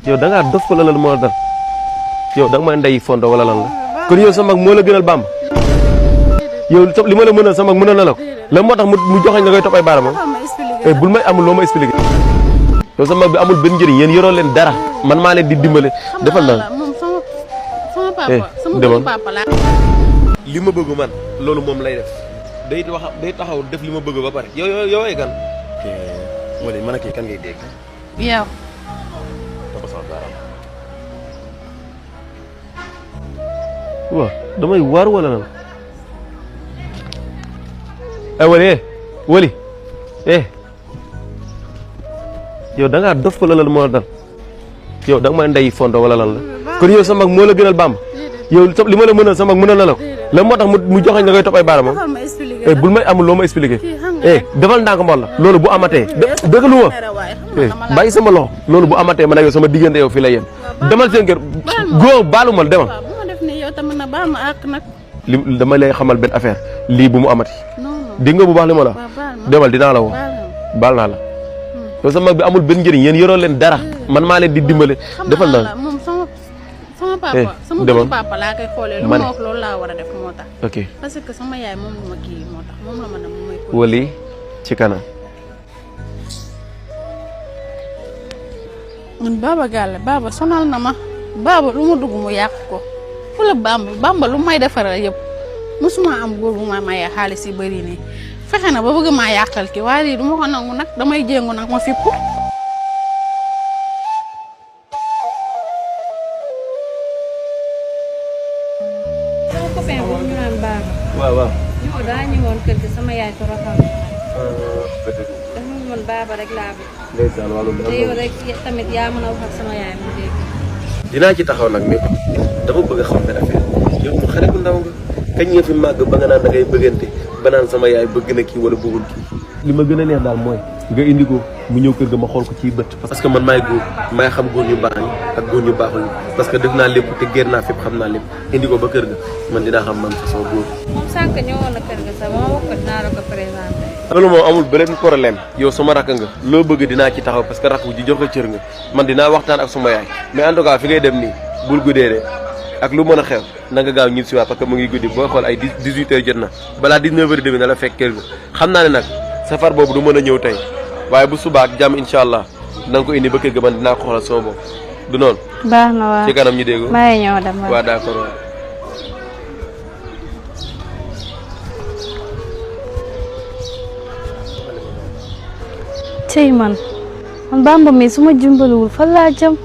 yow da ngaa dof ko la lan moo dal yow da nga may ndey fondo wala lan la kon yow sa mag moo la gënal Bamba yow li ma la mënal sa mag mënal na la ko lan moo tax mu joxañ la koy topp ay baaramam bul may amul loo ma expliqué yow sa mag bi amul benn njëriñ yéen yoroo leen dara man maa leen di dimbale defal naa demoon li ma bëgg man loolu moom lay def day taxaw def li ma bëgg ba pare yow ay kan wala man ak kii kan ngay dégg yow dafa sama baaraam waaw damay waar wala lan ay wali yow da ngaa dof ko la lan moo dal yow da nga may ndey fondo wala lan la kon yow sa mag moo la gënal Bamba yow li ma la mënal sa mag mënal na la ko lan moo tax mu joxañ la koy topp ay baaramam bul may amul loo ma expliqué defal ndànk mbool la loolu bu amatee dëggalu ma bàyyi sama loxo loolu bu amatee man ak yow sama diggante yow fii la yem demal seen kër góor baalu ma demal li dama lay xamal benn affaire lii bu mu amati dégg nga bu baax li ma la demal dinaa la woo baal naa la yow sa mag bi amul benn njëriñ yéen yoroo leen dara man maa leen di dimbale defal naa sama papa laa koy xoolee lu ma wax loolu laa war a def moo tax ok parce que sama yaay moom la ma kii moo tax moom la ma ne moom mooy wali ci kanam man Baba Galle Baba sonal na ma Baba lu ma dugg mu yàq ko fu la Bamba lu may defaral yëpp mosuma am góor bu ma mayee xaalis yi bëri nii fexe na ba bëgg maa yàqal ki waaye lii du ma ko nangu nag damay jéngu nag ma fippu sama copain boobu ñu naan Baba waaw ñoo daa ñëwoon kër gi sama yaay ko rafal dafa man Baba rek laa bi ndeysaan wàllu te yow rek tamit yaa mën a wax ak sama yaay mu dégg dinaa ci taxaw nag mais dama bëgg a xam benn affaire yow mu xale bu ndaw nga kañ nga fi màgg ba nga naan da ngay bëggante ba naan sama yaay bëgg na kii wala bëggul kii li ma gën a neex daal mooy nga indi ko mu ñëw kër ga ma xool ko ci bët parce que man maay góor maay xam góor ñu baax ñi ak góor ñu baaxul ñi parce que def naa lépp te génn naa fépp xam naa lépp indi ko ba kër ga man dinaa xam man façon góor moom sànq ñëwoon na kër ga sax ba ma wax ko dinaa la ko présenté loolu moom amul beneen problème yow sama rakk nga loo bëgg dinaa ci taxaw parce que rakk bu ji jox ko cër nga man dinaa waxtaan ak suma yaay mais en tout cas fi ngay dem nii bul guddee de ak lu mën a xew na nga gaaw ñib si waat parce que mu ngi guddi booy xool ay 18 heures jot na balaa 19 heures demi na la fekk kër ga xam naa ne nag safar boobu du mën a ñëw tey waaye bu subaa ak jàmm incha allah na nga ko indi ba kër ga man dinaa ko xoolal sama bopp du noonu. baax na waaw ci kanam ñu dégg. maa ngi ñëw dem waaw d'accord waaw. tey man Bamba mi su ma jumbaluwul fan laa jëm